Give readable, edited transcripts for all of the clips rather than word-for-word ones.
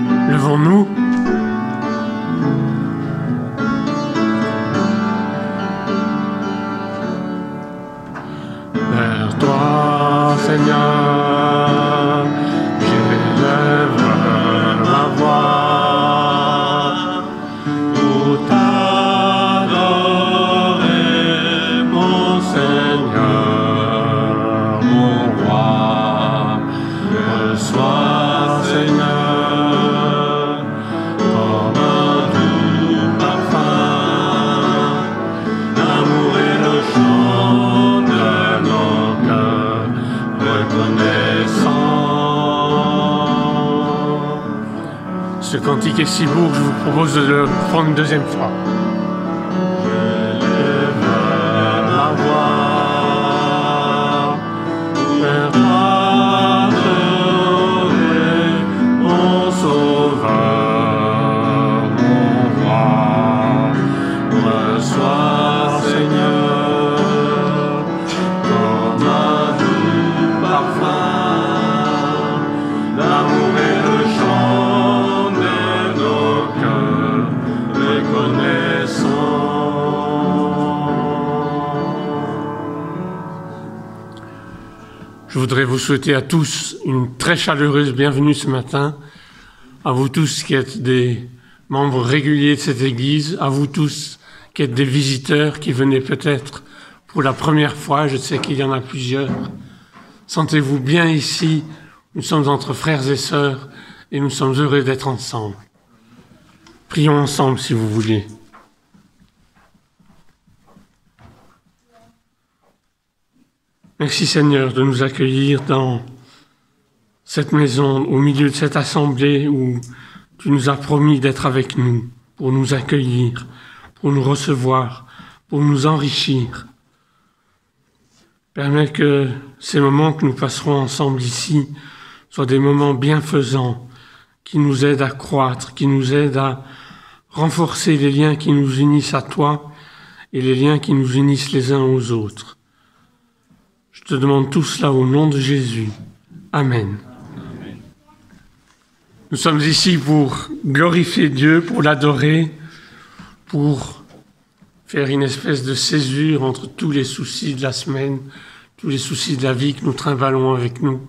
Levons-nous. Vers toi, Seigneur, j'élève ma voix pour t'adorer, mon Seigneur, mon roi. Reçois, Seigneur, comme un doux parfum, l'amour et le chant de nos cœurs reconnaissants. Ce cantique est si beau que je vous propose de le prendre une deuxième fois. J'élève la voix vers t'adorer, mon Sauveur, mon roi. Reçois, Seigneur, comme un doux parfum, l'amour et le chant de nos cœurs reconnaissants. Je voudrais vous souhaiter à tous une très chaleureuse bienvenue ce matin, à vous tous qui êtes des membres réguliers de cette Église, à vous tous qui êtes des visiteurs qui venez peut-être pour la première fois, je sais qu'il y en a plusieurs. Sentez-vous bien ici, nous sommes entre frères et sœurs et nous sommes heureux d'être ensemble. Prions ensemble si vous voulez. Merci Seigneur de nous accueillir dans cette maison, au milieu de cette assemblée où tu nous as promis d'être avec nous, pour nous accueillir, pour nous recevoir, pour nous enrichir. Permets que ces moments que nous passerons ensemble ici soient des moments bienfaisants, qui nous aident à croître, qui nous aident à renforcer les liens qui nous unissent à toi et les liens qui nous unissent les uns aux autres. Je te demande tout cela au nom de Jésus. Amen. Amen. Nous sommes ici pour glorifier Dieu, pour l'adorer, pour faire une espèce de césure entre tous les soucis de la semaine, tous les soucis de la vie que nous trimballons avec nous,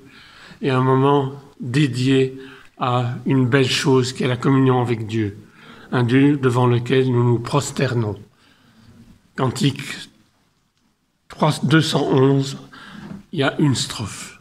et un moment dédié à une belle chose qui est la communion avec Dieu, un Dieu devant lequel nous nous prosternons. Cantique 211, il y a une strophe.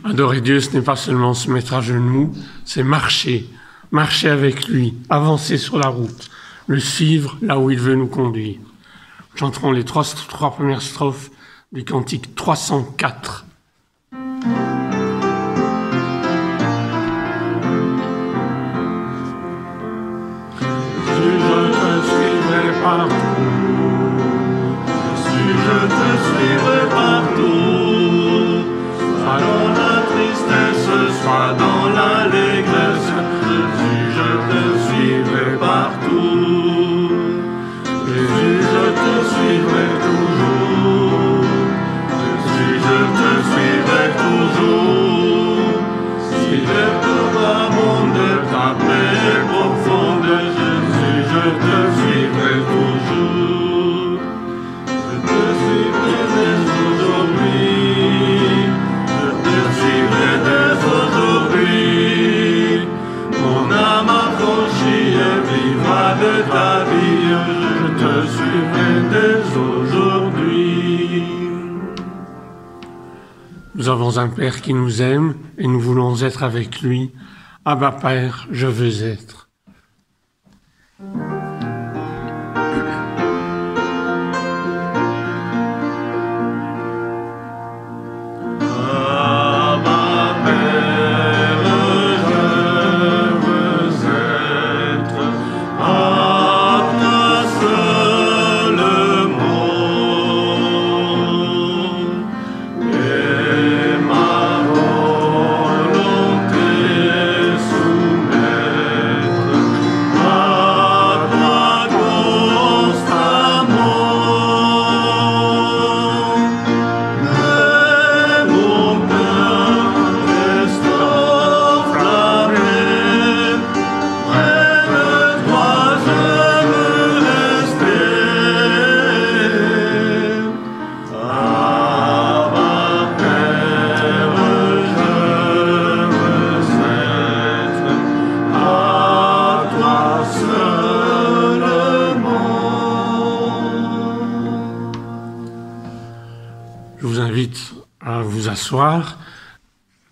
Adorer Dieu, ce n'est pas seulement se mettre à genoux, c'est marcher avec lui, avancer sur la route, le suivre là où il veut nous conduire. Chanterons les trois premières strophes du cantique 304. Je te suivrai partout, alors la tristesse soit dans l'allégresse. Jésus, je te suivrai partout. Jésus, je te suivrai toujours. Jésus, je te Nous avons un Père qui nous aime et nous voulons être avec lui. Abba Père, je veux être.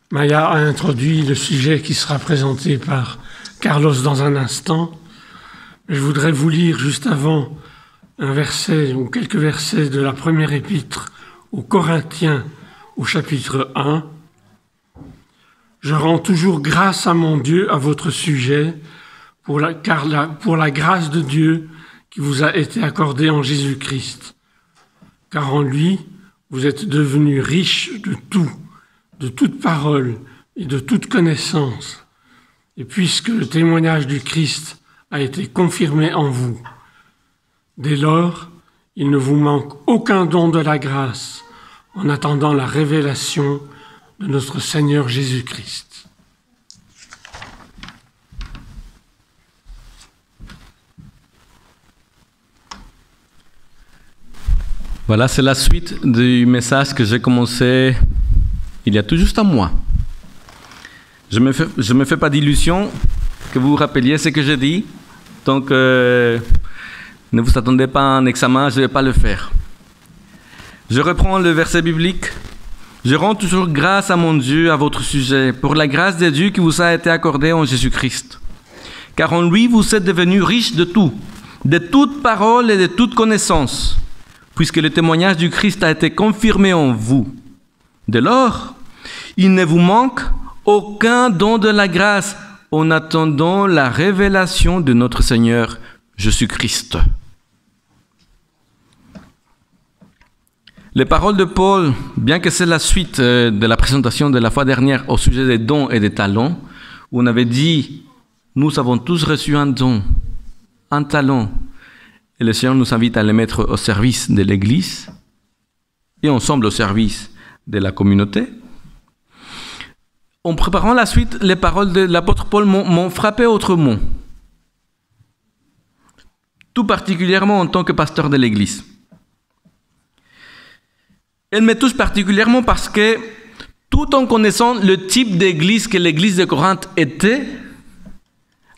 Maya a introduit le sujet qui sera présenté par Carlos dans un instant. Je voudrais vous lire juste avant un verset ou quelques versets de la première épître aux Corinthiens au chapitre 1. Je rends toujours grâce à mon Dieu à votre sujet pour la grâce de Dieu qui vous a été accordée en Jésus-Christ. Car en lui, vous êtes devenus riches de tout, de toute parole et de toute connaissance. Et puisque le témoignage du Christ a été confirmé en vous, dès lors, il ne vous manque aucun don de la grâce en attendant la révélation de notre Seigneur Jésus-Christ. Voilà, c'est la suite du message que j'ai commencé il y a tout juste un mois. Je me fais pas d'illusion que vous vous rappeliez ce que j'ai dit. Donc, ne vous attendez pas à un examen, je ne vais pas le faire. Je reprends le verset biblique. Je rends toujours grâce à mon Dieu à votre sujet, pour la grâce de Dieu qui vous a été accordée en Jésus-Christ. Car en lui, vous êtes devenus riches de tout, de toute parole et de toute connaissance, puisque le témoignage du Christ a été confirmé en vous. Dès lors, il ne vous manque aucun don de la grâce en attendant la révélation de notre Seigneur Jésus-Christ. Les paroles de Paul, bien que c'est la suite de la présentation de la fois dernière au sujet des dons et des talents, où on avait dit « Nous avons tous reçu un don, un talent ». Et le Seigneur nous invite à les mettre au service de l'Église et ensemble au service de la communauté. En préparant la suite, les paroles de l'apôtre Paul m'ont frappé autrement, tout particulièrement en tant que pasteur de l'Église. Elle me touche particulièrement parce que, tout en connaissant le type d'église que l'église de Corinthe était,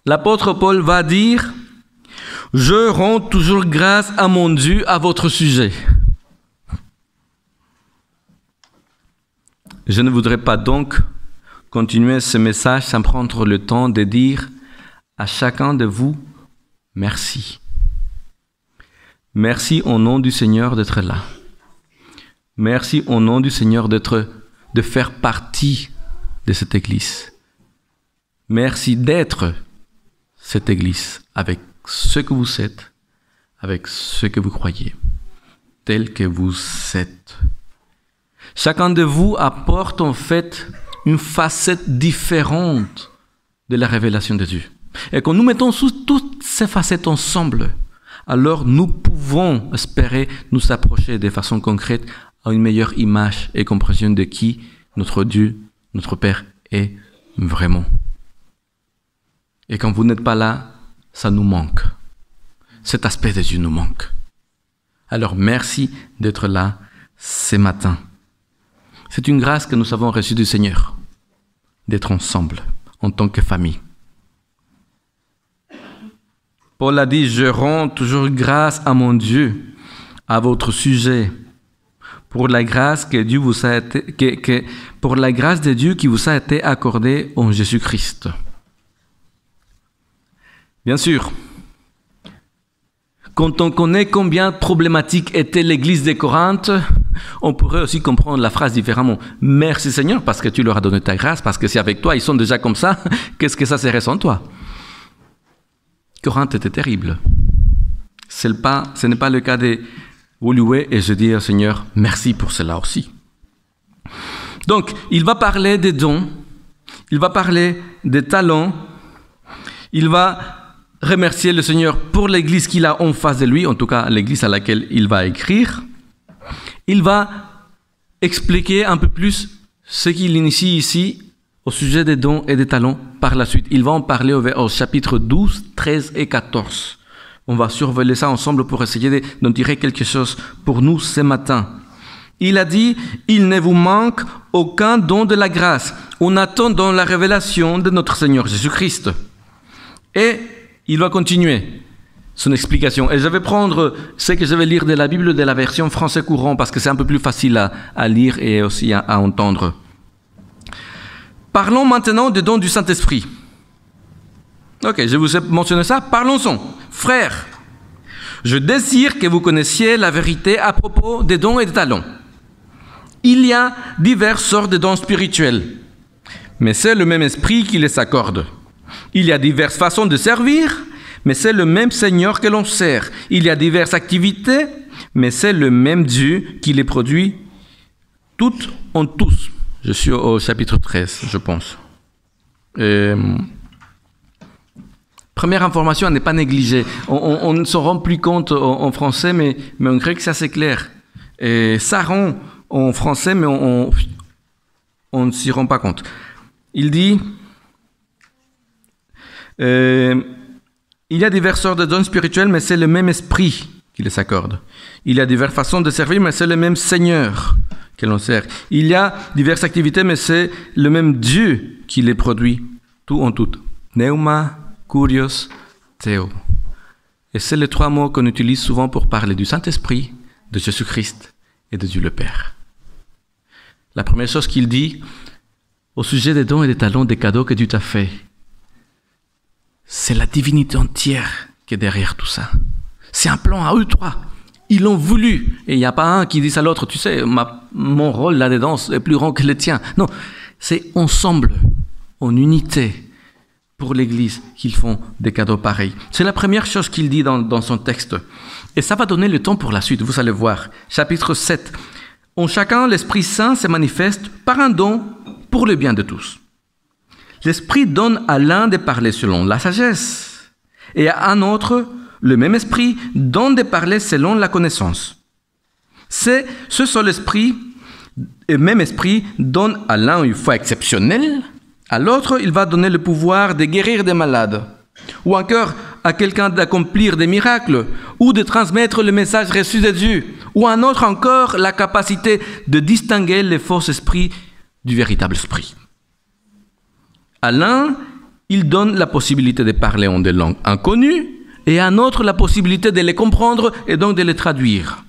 l'apôtre Paul va dire « Je rends toujours grâce à mon Dieu à votre sujet. » Je ne voudrais pas donc continuer ce message sans prendre le temps de dire à chacun de vous « Merci. Merci au nom du Seigneur d'être là. Merci au nom du Seigneur de faire partie de cette Église. Merci d'être cette Église avec ce que vous êtes, avec ce que vous croyez, tel que vous êtes. Chacun de vous apporte en fait une facette différente de la révélation de Dieu. Et quand nous mettons toutes ces facettes ensemble, alors nous pouvons espérer nous approcher de façon concrète à une meilleure image et compréhension de qui notre Dieu, notre Père est vraiment. Et quand vous n'êtes pas là, ça nous manque. Cet aspect de Dieu nous manque. Alors merci d'être là ce matin. C'est une grâce que nous avons reçue du Seigneur, d'être ensemble en tant que famille. Paul a dit « Je rends toujours grâce à mon Dieu, à votre sujet, pour la grâce pour la grâce de Dieu qui vous a été accordée en Jésus-Christ. Bien sûr, quand on connaît combien problématique était l'église de Corinthe, on pourrait aussi comprendre la phrase différemment. Merci Seigneur parce que tu leur as donné ta grâce, parce que si avec toi ils sont déjà comme ça, qu'est-ce que ça serait sans toi? Corinthe était terrible. Ce n'est pas le cas de vous louer et je dis au Seigneur, merci pour cela aussi. Donc, il va parler des dons, il va parler des talents, il va remercier le Seigneur pour l'église qu'il a en face de lui, en tout cas l'église à laquelle il va écrire. Il va expliquer un peu plus ce qu'il initie ici au sujet des dons et des talents par la suite. Il va en parler au chapitre 12, 13 et 14. On va survoler ça ensemble pour essayer d'en tirer quelque chose pour nous ce matin. Il a dit, il ne vous manque aucun don de la grâce. On attend dans la révélation de notre Seigneur Jésus-Christ. Et il va continuer son explication. Et je vais prendre ce que je vais lire de la Bible de la version français courant parce que c'est un peu plus facile à lire et aussi à entendre. Parlons maintenant des dons du Saint-Esprit. Ok, je vous ai mentionné ça. Parlons-en. Frères, je désire que vous connaissiez la vérité à propos des dons et des talents. Il y a diverses sortes de dons spirituels, mais c'est le même esprit qui les accorde. Il y a diverses façons de servir, mais c'est le même Seigneur que l'on sert. Il y a diverses activités, mais c'est le même Dieu qui les produit toutes en tous. Je suis au chapitre 13, je pense. Première information à ne pas négliger. On ne s'en rend plus compte en français, mais en grec, c'est assez clair. Et ça rend en français, mais on ne s'y rend pas compte. Il dit, il y a diverses sortes de dons spirituels, mais c'est le même esprit qui les accorde. Il y a diverses façons de servir, mais c'est le même Seigneur que l'on sert. Il y a diverses activités, mais c'est le même Dieu qui les produit, tout en tout. Pneuma, Kurios, Theo. Et c'est les trois mots qu'on utilise souvent pour parler du Saint-Esprit, de Jésus-Christ et de Dieu le Père. La première chose qu'il dit au sujet des dons et des talents, des cadeaux que Dieu t'a fait, c'est la divinité entière qui est derrière tout ça. C'est un plan à eux trois. Ils l'ont voulu. Et il n'y a pas un qui dit à l'autre, tu sais, mon rôle là-dedans est plus grand que le tien. Non, c'est ensemble, en unité, pour l'Église qu'ils font des cadeaux pareils. C'est la première chose qu'il dit dans son texte. Et ça va donner le temps pour la suite, vous allez voir. Chapitre 7. En chacun, l'Esprit Saint se manifeste par un don pour le bien de tous. L'Esprit donne à l'un de parler selon la sagesse, et à un autre, le même Esprit donne de parler selon la connaissance. Ce seul Esprit, et même Esprit, donne à l'un une foi exceptionnelle, à l'autre, il va donner le pouvoir de guérir des malades, ou encore à quelqu'un d'accomplir des miracles, ou de transmettre le message reçu de Dieu, ou à un autre encore la capacité de distinguer les faux esprits du véritable esprit. À l'un, il donne la possibilité de parler en des langues inconnues, et à un autre la possibilité de les comprendre et donc de les traduire.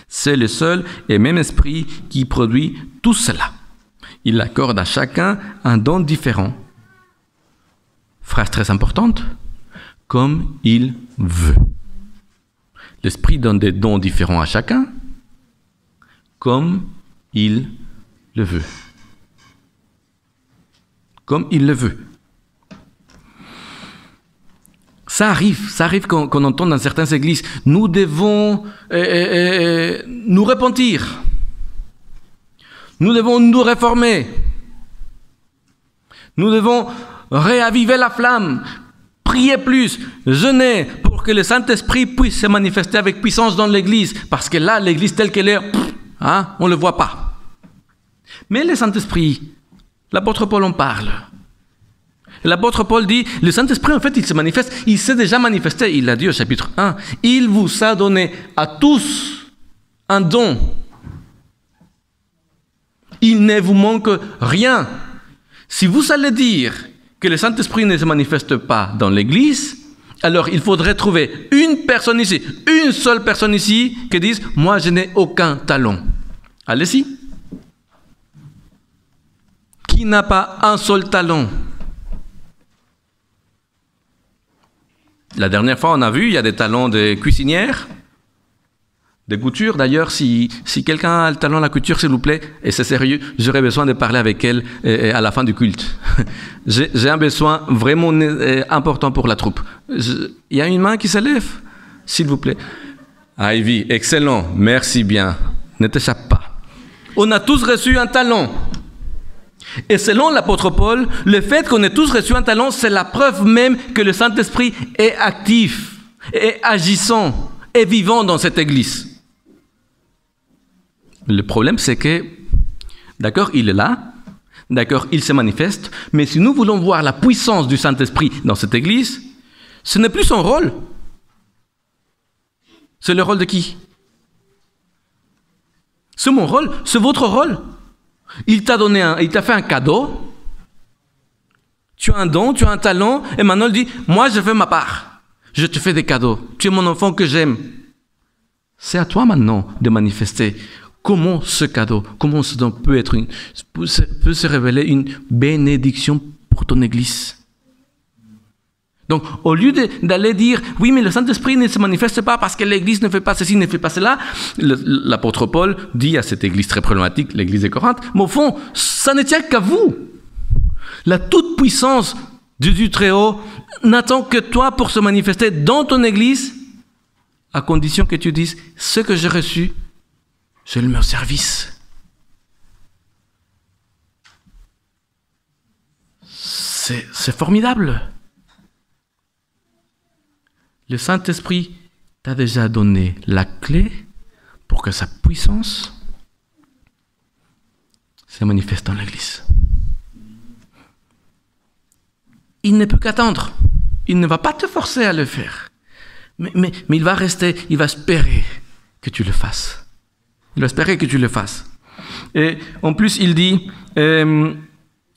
C'est le seul et même esprit qui produit tout cela. Il accorde à chacun un don différent. Phrase très importante, comme il veut. L'esprit donne des dons différents à chacun, comme il le veut. Comme il le veut. Ça arrive qu'on entend dans certaines églises, nous devons nous repentir. Nous devons nous réformer. Nous devons réaviver la flamme, prier plus, jeûner pour que le Saint-Esprit puisse se manifester avec puissance dans l'Église. Parce que là, l'Église telle qu'elle est, on ne le voit pas. Mais le Saint-Esprit, l'apôtre Paul en parle. L'apôtre Paul dit, le Saint-Esprit, en fait, il se manifeste, il s'est déjà manifesté. Il l'a dit au chapitre 1. Il vous a donné à tous un don. Il ne vous manque rien. Si vous allez dire que le Saint-Esprit ne se manifeste pas dans l'Église, alors il faudrait trouver une personne ici, une seule personne ici qui dise « Moi, je n'ai aucun talent. Allez-y. Qui n'a pas un seul talent? La dernière fois, on a vu, il y a des talents de cuisinière, de couture. D'ailleurs, si quelqu'un a le talent de la couture, s'il vous plaît, et c'est sérieux, j'aurais besoin de parler avec elle à la fin du culte. J'ai un besoin vraiment important pour la troupe. Il y a une main qui se lève, s'il vous plaît. Ivy, excellent, merci bien. Ne t'échappe pas. On a tous reçu un talent. Et selon l'apôtre Paul, le fait qu'on ait tous reçu un talent, c'est la preuve même que le Saint-Esprit est actif, est agissant, est vivant dans cette église. Le problème, c'est que, d'accord, il est là, d'accord, il se manifeste, mais si nous voulons voir la puissance du Saint-Esprit dans cette église, ce n'est plus son rôle. C'est le rôle de qui? C'est mon rôle, c'est votre rôle. Il t'a fait un cadeau. Tu as un don, tu as un talent, et maintenant il dit, moi je fais ma part. Je te fais des cadeaux. Tu es mon enfant que j'aime. C'est à toi maintenant de manifester comment ce cadeau, comment ce don peut se révéler une bénédiction pour ton église. Donc, au lieu d'aller dire, oui, mais le Saint-Esprit ne se manifeste pas parce que l'Église ne fait pas ceci, ne fait pas cela, l'apôtre Paul dit à cette Église très problématique, l'Église de Corinthe, mais au fond, ça ne tient qu'à vous. La toute-puissance du Dieu Très-Haut n'attend que toi pour se manifester dans ton Église, à condition que tu dises, ce que j'ai reçu, je le mets au service. C'est formidable. Le Saint-Esprit t'a déjà donné la clé pour que sa puissance se manifeste dans l'Église. Il ne peut qu'attendre. Il ne va pas te forcer à le faire. Mais il va rester, il va espérer que tu le fasses. Il va espérer que tu le fasses. Et en plus, il dit,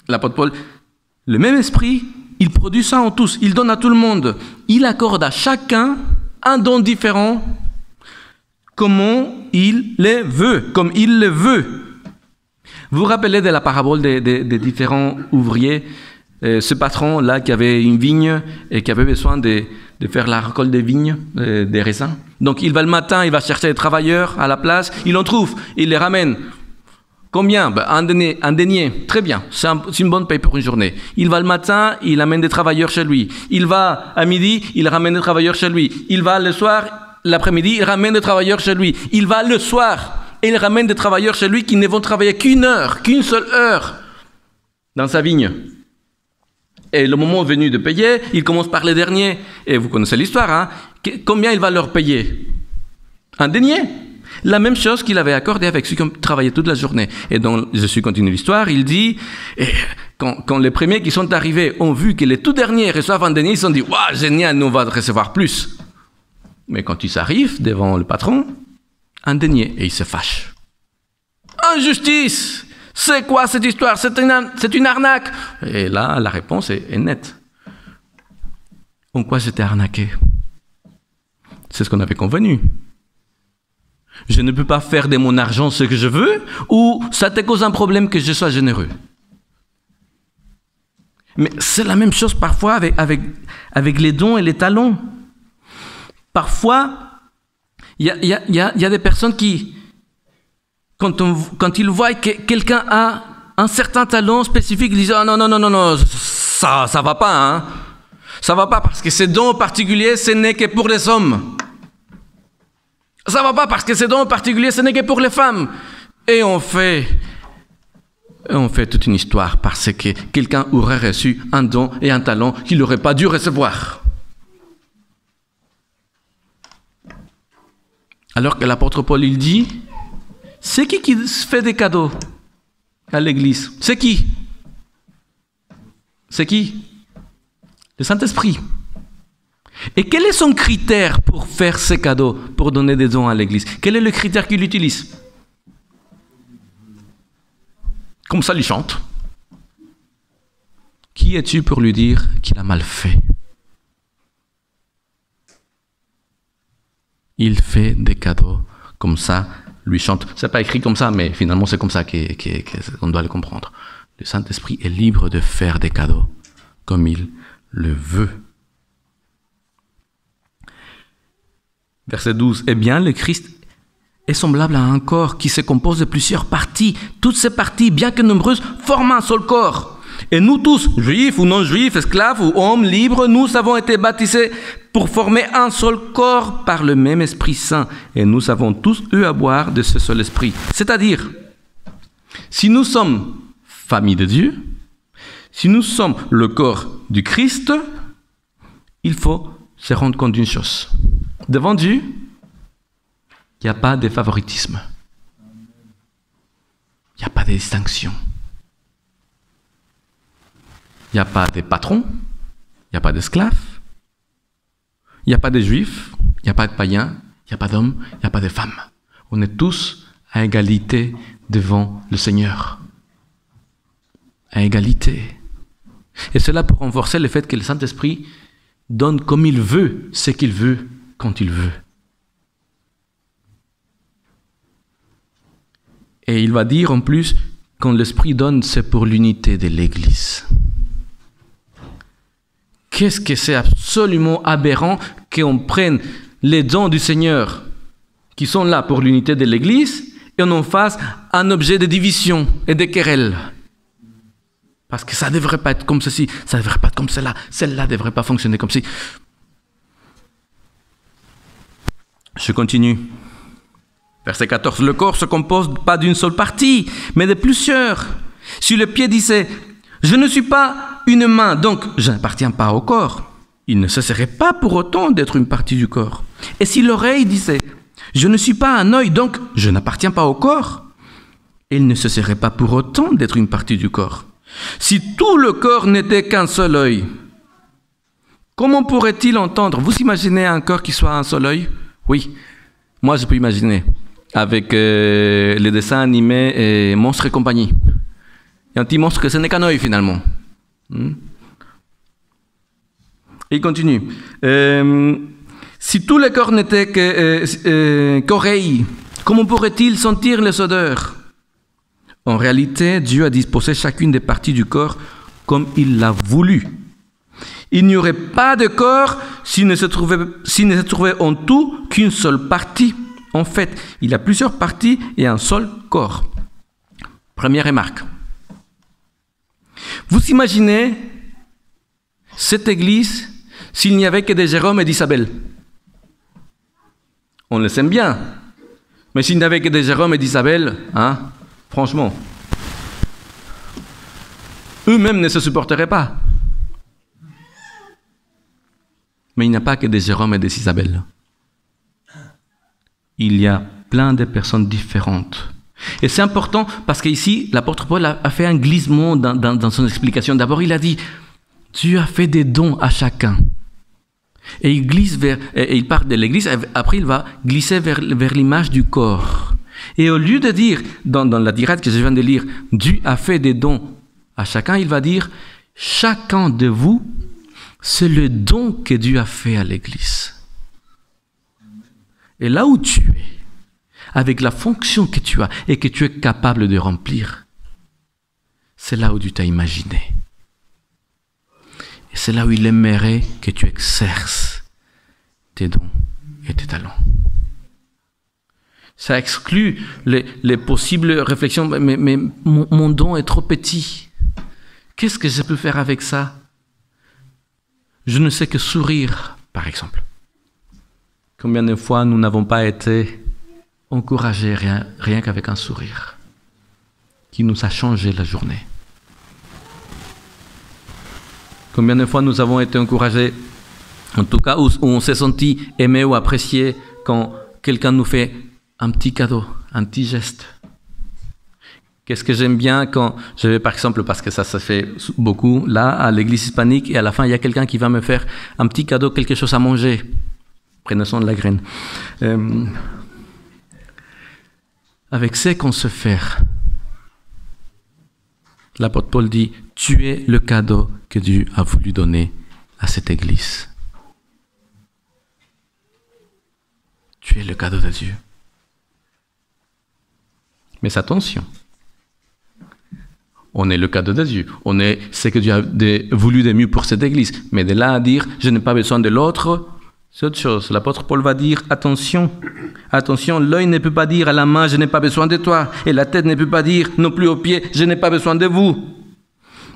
l'apôtre Paul, le même esprit, il produit ça en tous, il donne à tout le monde. Il accorde à chacun un don différent, comment il le veut, comme il le veut. Vous vous rappelez de la parabole des différents ouvriers, ce patron-là qui avait une vigne et qui avait besoin de faire la récolte des vignes, des raisins. Donc il va le matin, il va chercher des travailleurs à la place, il en trouve, il les ramène. Combien? Un denier. Très bien, c'est une bonne paye pour une journée. Il va le matin, il amène des travailleurs chez lui. Il va à midi, il ramène des travailleurs chez lui. Il va le soir, l'après-midi, il ramène des travailleurs chez lui. Il va le soir et il ramène des travailleurs chez lui qui ne vont travailler qu'une seule heure dans sa vigne. Et le moment venu de payer, il commence par les derniers. Et vous connaissez l'histoire, hein? Combien il va leur payer? Un denier. La même chose qu'il avait accordé avec ceux qui ont travaillé toute la journée. Et donc, Jésus continue l'histoire, il dit, quand les premiers qui sont arrivés ont vu que les tout derniers reçoivent un denier, ils se sont dit, waouh, génial, nous on va recevoir plus. Mais quand ils arrivent devant le patron, un denier, et ils se fâchent. Injustice! C'est quoi cette histoire? C'est une arnaque! Et là, la réponse est nette. En quoi j'étais arnaqué? C'est ce qu'on avait convenu. Je ne peux pas faire de mon argent ce que je veux, ou ça te cause un problème que je sois généreux. Mais c'est la même chose parfois avec les dons et les talents. Parfois, il y a des personnes qui, quand ils voient que quelqu'un a un certain talent spécifique, ils disent « Ah non, ça va pas, hein. Ça va pas parce que ce don particulier, ce n'est que pour les hommes. Ça va pas parce que ce don particulier, ce n'est que pour les femmes. » Et on fait toute une histoire parce que quelqu'un aurait reçu un don et un talent qu'il n'aurait pas dû recevoir. Alors que l'apôtre Paul, il dit, c'est qui fait des cadeaux à l'église? C'est qui? C'est qui? Le Saint-Esprit. Et quel est son critère pour faire ces cadeaux, pour donner des dons à l'église? Quel est le critère qu'il utilise? Comme ça, il chante. Qui es-tu pour lui dire qu'il a mal fait? Il fait des cadeaux, comme ça, lui chante. C'est pas écrit comme ça, mais finalement c'est comme ça qu'on doit le comprendre. Le Saint-Esprit est libre de faire des cadeaux comme il le veut. Verset 12. Eh bien, le Christ est semblable à un corps qui se compose de plusieurs parties. Toutes ces parties, bien que nombreuses, forment un seul corps. Et nous tous, juifs ou non-juifs, esclaves ou hommes libres, nous avons été baptisés pour former un seul corps par le même Esprit Saint. Et nous avons tous eu à boire de ce seul Esprit. C'est-à-dire, si nous sommes famille de Dieu, si nous sommes le corps du Christ, il faut se rendre compte d'une chose. Devant Dieu, il n'y a pas de favoritisme. Il n'y a pas de distinction. Il n'y a pas de patrons, il n'y a pas d'esclaves, il n'y a pas de juifs, il n'y a pas de païens, il n'y a pas d'hommes, il n'y a pas de femmes. On est tous à égalité devant le Seigneur. À égalité. Et cela pour renforcer le fait que le Saint-Esprit donne comme il veut ce qu'il veut quand il veut. Et il va dire en plus, quand l'Esprit donne, c'est pour l'unité de l'Église. Qu'est-ce que c'est absolument aberrant qu'on prenne les dons du Seigneur qui sont là pour l'unité de l'Église et on en fasse un objet de division et de querelle. Parce que ça ne devrait pas être comme ceci, ça ne devrait pas être comme cela, celle-là ne devrait pas fonctionner comme ci. Je continue. Verset 14. Le corps se compose pas d'une seule partie, mais de plusieurs. Si le pied disait « Je ne suis pas une main, donc je n'appartiens pas au corps », il ne cesserait pas pour autant d'être une partie du corps. Et si l'oreille disait « Je ne suis pas un œil, donc je n'appartiens pas au corps », il ne cesserait pas pour autant d'être une partie du corps. Si tout le corps n'était qu'un seul œil, comment pourrait-il entendre? Vous imaginez un corps qui soit un seul œil? Oui, moi je peux imaginer. Avec les dessins animés et Monstres et compagnie. Il y a un petit monstre que ce n'est qu'un œil finalement. Et il continue. Si tout le corps n'était qu'oreille, comment pourrait-il sentir les odeurs? En réalité, Dieu a disposé chacune des parties du corps comme il l'a voulu. Il n'y aurait pas de corps s'il ne se trouvait en tout qu'une seule partie. En fait, il y a plusieurs parties et un seul corps. Première remarque. Vous imaginez cette église s'il n'y avait que des Jérôme et d'Isabelle? On les aime bien. Mais s'il n'y avait que des Jérôme et d'Isabelle, franchement, eux-mêmes ne se supporteraient pas. Mais il n'y a pas que des Jérôme et des Isabelle. Il y a plein de personnes différentes. Et c'est important parce qu'ici, l'apôtre Paul a fait un glissement dans son explication. D'abord, il a dit, Dieu a fait des dons à chacun. Et il glisse il part de l'église, après il va glisser vers l'image du corps. Et au lieu de dire, dans la tirade que je viens de lire, Dieu a fait des dons à chacun, il va dire, chacun de vous, c'est le don que Dieu a fait à l'église. Et là où tu es, avec la fonction que tu as et que tu es capable de remplir, c'est là où Dieu t'a imaginé. Et c'est là où il aimerait que tu exerces tes dons et tes talents. Ça exclut les possibles réflexions, mais mon don est trop petit. Qu'est-ce que je peux faire avec ça? Je ne sais que sourire, par exemple. Combien de fois nous n'avons pas été encouragés rien qu'avec un sourire qui nous a changé la journée? Combien de fois nous avons été encouragés, en tout cas où on s'est senti aimé ou apprécié quand quelqu'un nous fait un petit cadeau, un petit geste. Qu'est-ce que j'aime bien quand je vais, par exemple, parce que ça se fait beaucoup, là, à l'église hispanique, et à la fin, il y a quelqu'un qui va me faire un petit cadeau, quelque chose à manger. Prenez soin de la graine. Avec ce qu'on sait faire, l'apôtre Paul dit, tu es le cadeau que Dieu a voulu donner à cette église. Tu es le cadeau de Dieu. Mais attention, on est le cadeau de Dieu, on est ce que Dieu a voulu de mieux pour cette Église. Mais de là à dire, je n'ai pas besoin de l'autre, c'est autre chose. L'apôtre Paul va dire, attention, attention, l'œil ne peut pas dire à la main, je n'ai pas besoin de toi. Et la tête ne peut pas dire non plus aux pieds, je n'ai pas besoin de vous.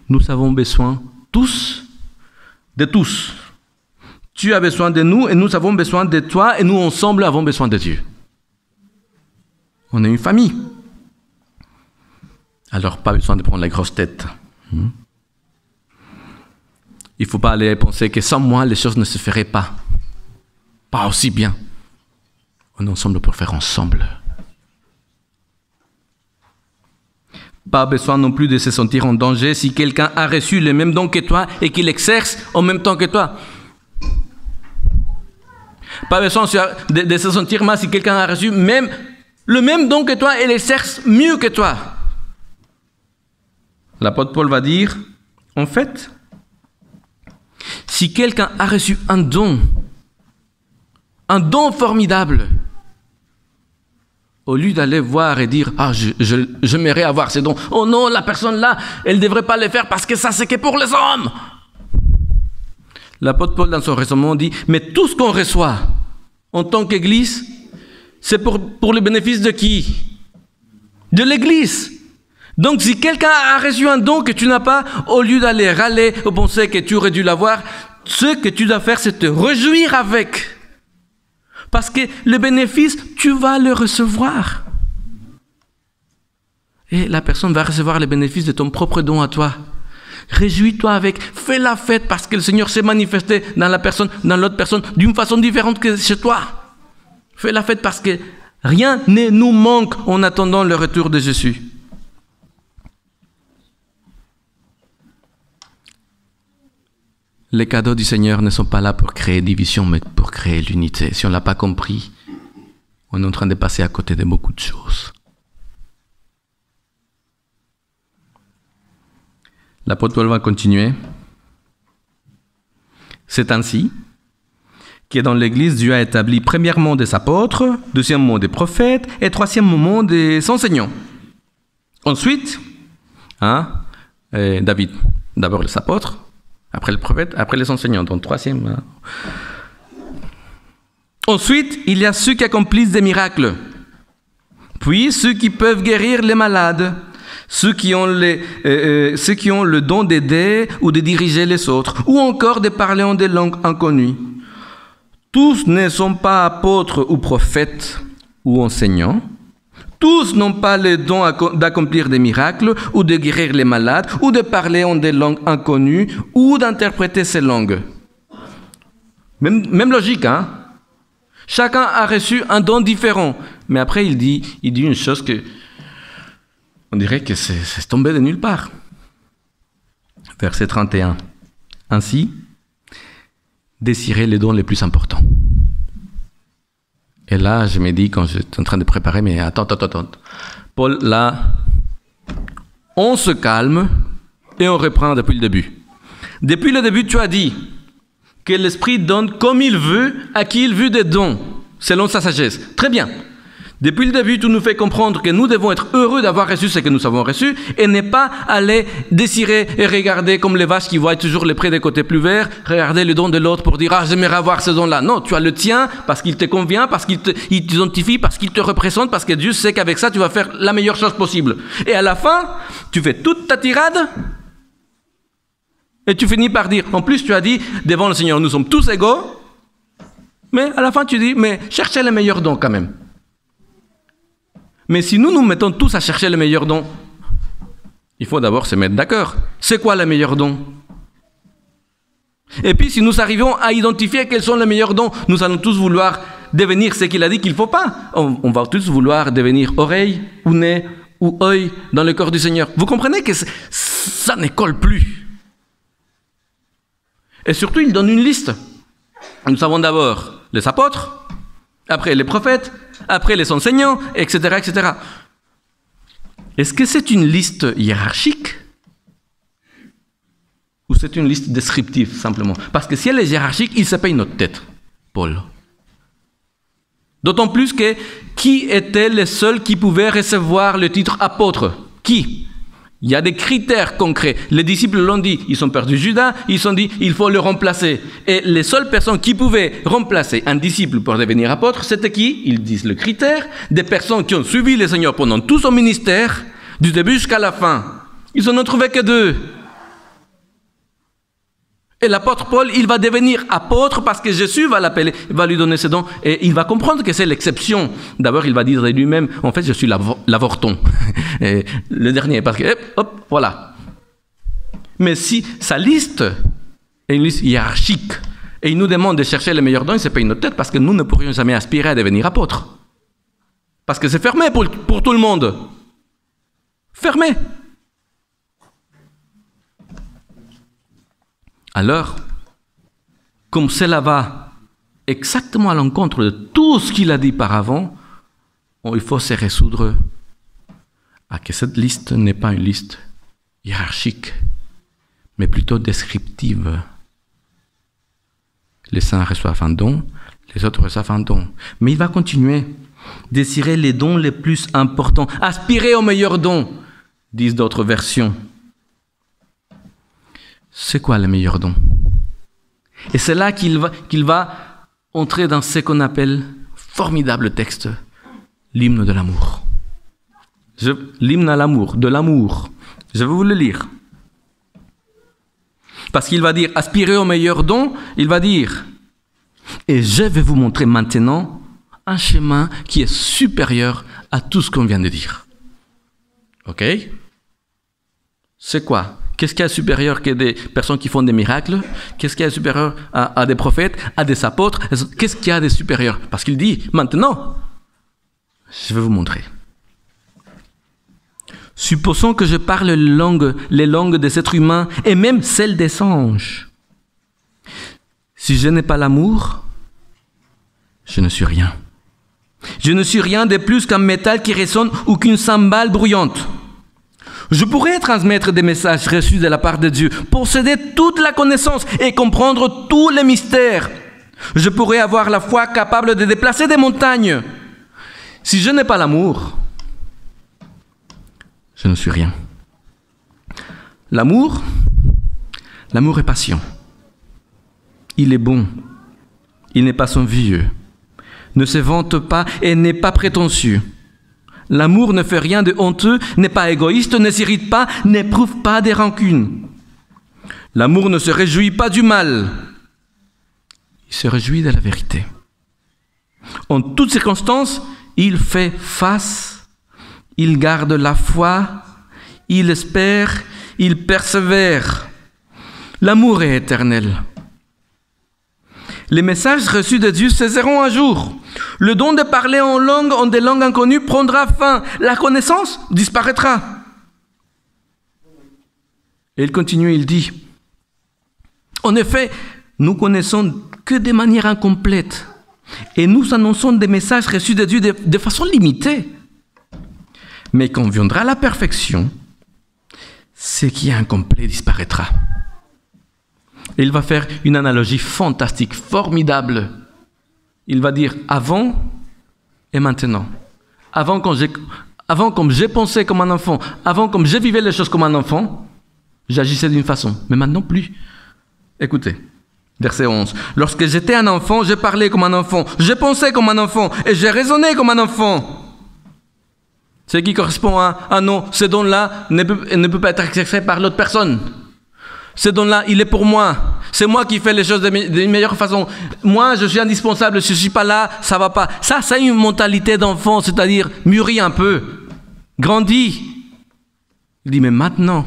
Nous avons besoin tous, de tous. Tu as besoin de nous et nous avons besoin de toi et nous ensemble avons besoin de Dieu. On est une famille. Alors pas besoin de prendre la grosse tête. Il ne faut pas aller penser que sans moi les choses ne se feraient pas. Pas aussi bien. On est ensemble pour faire ensemble. Pas besoin non plus de se sentir en danger si quelqu'un a reçu le même don que toi et qu'il exerce en même temps que toi. Pas besoin de se sentir mal si quelqu'un a reçu même le même don que toi et l'exerce mieux que toi. L'apôtre Paul va dire, en fait, si quelqu'un a reçu un don formidable, au lieu d'aller voir et dire, ah, j'aimerais avoir ces dons. Oh non, la personne là, elle ne devrait pas les faire parce que ça, c'est que pour les hommes. L'apôtre Paul, dans son raisonnement, dit, mais tout ce qu'on reçoit en tant qu'Église, c'est pour le bénéfice de qui? De l'Église. Donc, si quelqu'un a reçu un don que tu n'as pas, au lieu d'aller râler ou penser que tu aurais dû l'avoir, ce que tu dois faire, c'est te réjouir avec. Parce que le bénéfice, tu vas le recevoir. Et la personne va recevoir le bénéfice de ton propre don à toi. Réjouis-toi avec, fais la fête parce que le Seigneur s'est manifesté dans la personne, dans l'autre personne, d'une façon différente que chez toi. Fais la fête parce que rien ne nous manque en attendant le retour de Jésus. Les cadeaux du Seigneur ne sont pas là pour créer division, mais pour créer l'unité. Si on ne l'a pas compris, on est en train de passer à côté de beaucoup de choses. L'apôtre Paul va continuer. C'est ainsi que dans l'Église, Dieu a établi premièrement des apôtres, deuxièmement des prophètes et troisièmement des enseignants. Ensuite, David, d'abord les apôtres, après le prophète, après les enseignants, donc troisième. Ensuite, il y a ceux qui accomplissent des miracles. Puis, ceux qui peuvent guérir les malades. Ceux qui ont le don d'aider ou de diriger les autres. Ou encore de parler en des langues inconnues. Tous ne sont pas apôtres ou prophètes ou enseignants. Tous n'ont pas le don d'accomplir des miracles, ou de guérir les malades, ou de parler en des langues inconnues, ou d'interpréter ces langues. Même logique, hein? Chacun a reçu un don différent. Mais après, il dit une chose que on dirait que c'est tombé de nulle part. Verset 31. Ainsi, désirez les dons les plus importants. Et là, je me dis, quand j'étais en train de préparer, mais attends. Paul, là, on se calme et on reprend depuis le début. Depuis le début, tu as dit que l'Esprit donne comme il veut à qui il veut des dons, selon sa sagesse. Très bien. Depuis le début, tu nous fais comprendre que nous devons être heureux d'avoir reçu ce que nous avons reçu et ne pas aller désirer et regarder comme les vaches qui voient toujours les prés des côtés plus verts, regarder le don de l'autre pour dire « Ah, j'aimerais avoir ce don-là ». Non, tu as le tien parce qu'il te convient, parce qu'il t'identifie, parce qu'il te représente, parce que Dieu sait qu'avec ça, tu vas faire la meilleure chose possible. Et à la fin, tu fais toute ta tirade et tu finis par dire, en plus tu as dit, devant le Seigneur, nous sommes tous égaux, mais à la fin tu dis, mais cherchez les meilleurs dons quand même. Mais si nous nous mettons tous à chercher les meilleurs dons, il faut d'abord se mettre d'accord. C'est quoi les meilleurs dons? Et puis si nous arrivons à identifier quels sont les meilleurs dons, nous allons tous vouloir devenir ce qu'il a dit qu'il ne faut pas. On va tous vouloir devenir oreille ou nez ou œil dans le corps du Seigneur. Vous comprenez que ça ne colle plus. Et surtout, il donne une liste. Nous avons d'abord les apôtres, après les prophètes, après les enseignants, etc., etc. Est-ce que c'est une liste hiérarchique ou c'est une liste descriptive, simplement? Parce que si elle est hiérarchique, il se paye notre tête, Paul. D'autant plus que qui était le seul qui pouvait recevoir le titre apôtre? Qui? Il y a des critères concrets. Les disciples l'ont dit, ils ont perdu Judas, ils ont dit, il faut le remplacer. Et les seules personnes qui pouvaient remplacer un disciple pour devenir apôtre, c'était qui? Ils disent le critère des personnes qui ont suivi le Seigneur pendant tout son ministère, du début jusqu'à la fin. Ils n'en ont trouvé que 2. Et l'apôtre Paul, il va devenir apôtre parce que Jésus va l'appeler, va lui donner ce don. Et il va comprendre que c'est l'exception. D'abord, il va dire de lui-même, en fait, je suis l'avorton. Et le dernier, parce que, hop, voilà. Mais si sa liste est une liste hiérarchique, et il nous demande de chercher les meilleurs dons, il se paye notre tête parce que nous ne pourrions jamais aspirer à devenir apôtre. Parce que c'est fermé pour tout le monde. Fermé. Alors, comme cela va exactement à l'encontre de tout ce qu'il a dit par avant, il faut se résoudre à que cette liste n'est pas une liste hiérarchique, mais plutôt descriptive. Les saints reçoivent un don, les autres reçoivent un don. Mais il va continuer. Désirer les dons les plus importants, aspirer aux meilleurs dons, disent d'autres versions. C'est quoi le meilleur don? Et c'est là qu'il va entrer dans ce qu'on appelle formidable texte, l'hymne de l'amour. L'hymne à l'amour, de l'amour. Je vais vous le lire. Parce qu'il va dire, aspirer au meilleur don, il va dire, et je vais vous montrer maintenant un chemin qui est supérieur à tout ce qu'on vient de dire. Ok? C'est quoi? Qu'est-ce qu'il y a de supérieur que des personnes qui font des miracles? Qu'est-ce qu'il y a de supérieur à des prophètes, à des apôtres? Qu'est-ce qu'il y a de supérieur? Parce qu'il dit, maintenant, je vais vous montrer. Supposons que je parle les langues des êtres humains et même celles des anges. Si je n'ai pas l'amour, je ne suis rien. Je ne suis rien de plus qu'un métal qui résonne ou qu'une cymbale bruyante. Je pourrais transmettre des messages reçus de la part de Dieu, posséder toute la connaissance et comprendre tous les mystères. Je pourrais avoir la foi capable de déplacer des montagnes. Si je n'ai pas l'amour, je ne suis rien. L'amour est patient. Il est bon. Il n'est pas envieux. Ne se vante pas et n'est pas prétentieux. L'amour ne fait rien de honteux, n'est pas égoïste, ne s'irrite pas, n'éprouve pas des rancunes. L'amour ne se réjouit pas du mal. Il se réjouit de la vérité. En toutes circonstances, il fait face, il garde la foi, il espère, il persévère. L'amour est éternel. Les messages reçus de Dieu cesseront un jour. Le don de parler en des langues inconnues prendra fin. La connaissance disparaîtra. Et il continue, il dit, en effet, nous connaissons que de manière incomplète. Et nous annonçons des messages reçus de Dieu de façon limitée. Mais quand viendra la perfection, ce qui est incomplet disparaîtra. Et il va faire une analogie fantastique, formidable. Il va dire avant et maintenant. Avant, comme j'ai pensé comme un enfant, avant, comme je vivais les choses comme un enfant, j'agissais d'une façon. Mais maintenant, plus. Écoutez, verset 11. Lorsque j'étais un enfant, je parlais comme un enfant, je pensais comme un enfant et je raisonnais comme un enfant. Ce qui correspond à non, ce don-là ne peut pas être exercé par l'autre personne. Ce don-là, il est pour moi. C'est moi qui fais les choses d'une meilleure façon. Moi, je suis indispensable. Si je ne suis pas là, ça ne va pas. Ça, c'est une mentalité d'enfant, c'est-à-dire mûri un peu, grandi. Il dit, mais maintenant,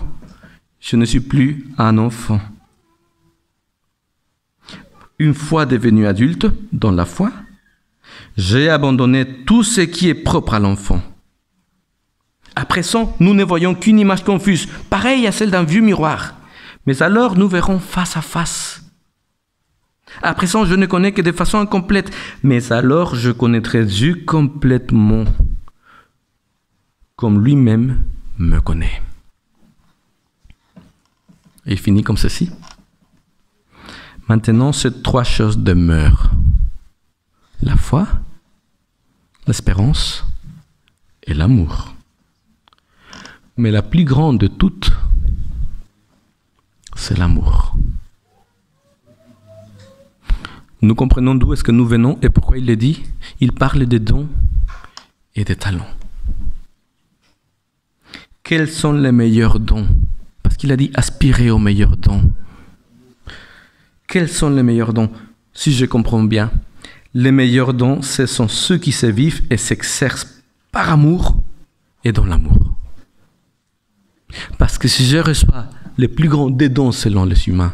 je ne suis plus un enfant. Une fois devenu adulte dans la foi, j'ai abandonné tout ce qui est propre à l'enfant. À présent, nous ne voyons qu'une image confuse, pareille à celle d'un vieux miroir. Mais alors, nous verrons face à face. À présent, je ne connais que de façon incomplète. Mais alors, je connaîtrai Dieu complètement, comme lui-même me connaît. Et il finit comme ceci. Maintenant, ces 3 choses demeurent. La foi, l'espérance et l'amour. Mais la plus grande de toutes, c'est l'amour. Nous comprenons d'où est-ce que nous venons et pourquoi il le dit. Il parle des dons et des talents. Quels sont les meilleurs dons? Parce qu'il a dit aspirer aux meilleurs dons. Quels sont les meilleurs dons? Si je comprends bien, les meilleurs dons, ce sont ceux qui se vivent et s'exercent par amour et dans l'amour. Parce que si je reçois les plus grands des dons selon les humains,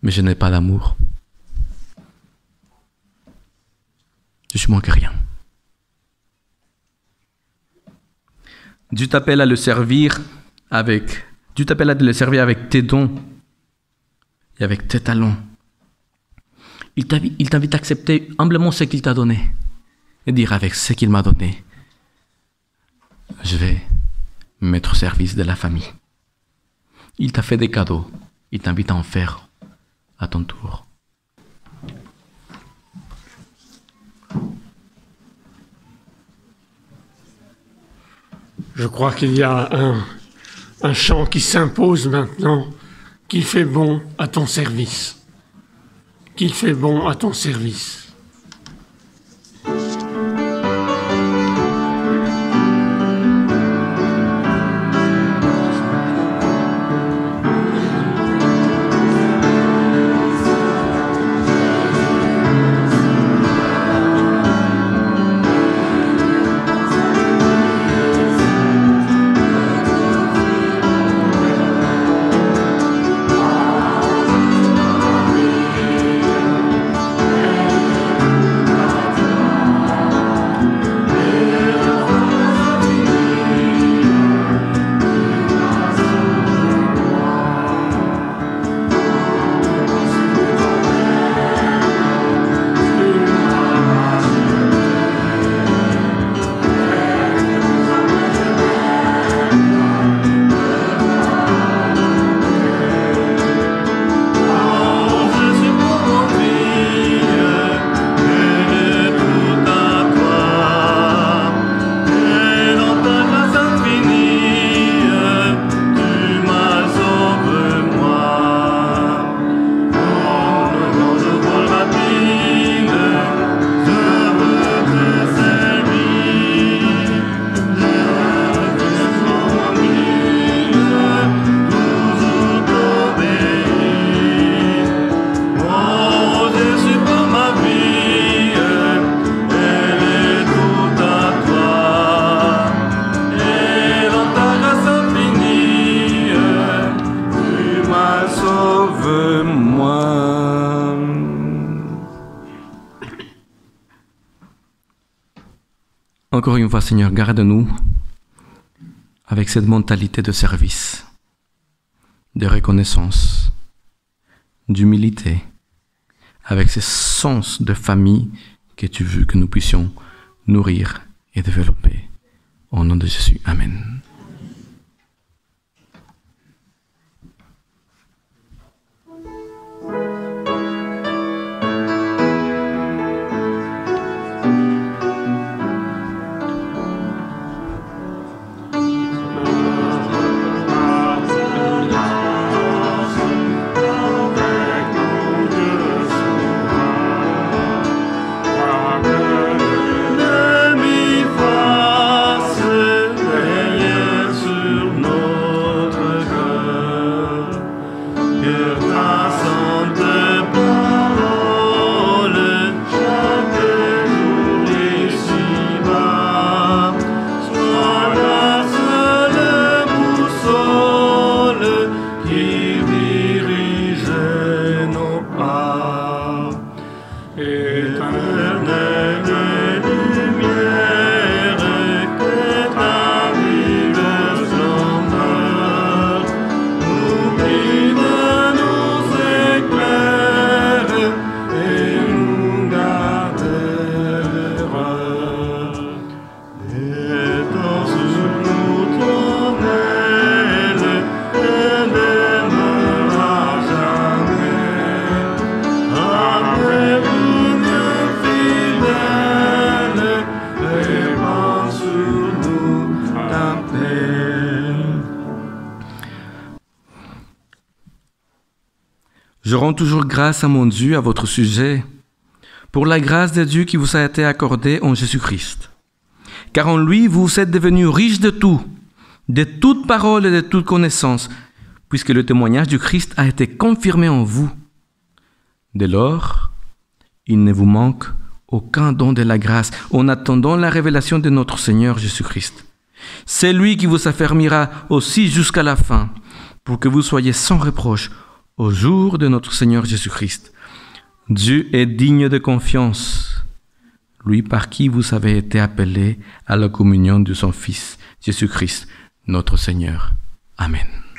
mais je n'ai pas d'amour, je suis moins que rien. Dieu t'appelle à le servir avec tes dons et avec tes talents. Il t'invite à accepter humblement ce qu'il t'a donné et dire avec ce qu'il m'a donné, je vais me mettre au service de la famille. Il t'a fait des cadeaux, il t'invite à en faire à ton tour. Je crois qu'il y a un chant qui s'impose maintenant, qui fait bon à ton service. Qu'il fait bon à ton service. Encore une fois, Seigneur, garde-nous avec cette mentalité de service, de reconnaissance, d'humilité, avec ce sens de famille que tu veux que nous puissions nourrir et développer. Au nom de Jésus, Amen. Ne m'y fasse veiller. Je rends toujours grâce à mon Dieu à votre sujet, pour la grâce de Dieu qui vous a été accordée en Jésus-Christ. Car en lui, vous êtes devenus riches de tout, de toute parole et de toute connaissance, puisque le témoignage du Christ a été confirmé en vous. Dès lors, il ne vous manque aucun don de la grâce en attendant la révélation de notre Seigneur Jésus-Christ. C'est lui qui vous affermira aussi jusqu'à la fin, pour que vous soyez sans reproche au jour de notre Seigneur Jésus-Christ. Dieu est digne de confiance, lui par qui vous avez été appelés à la communion de son Fils, Jésus-Christ, notre Seigneur. Amen.